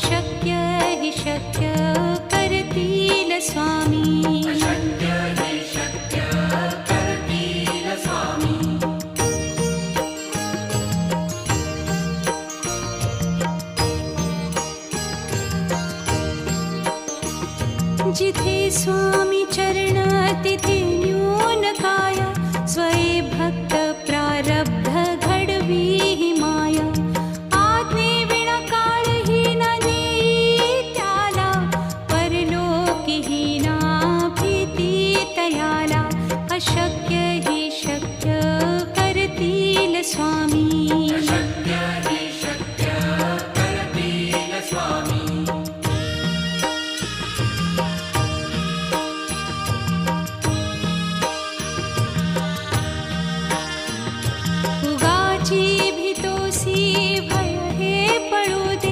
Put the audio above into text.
अशक्य हि शक्य करतील स्वामी. अशक्य हि शक्य करतील स्वामी. जिथे स्वामी चरण तिथे न्यून काय स्वये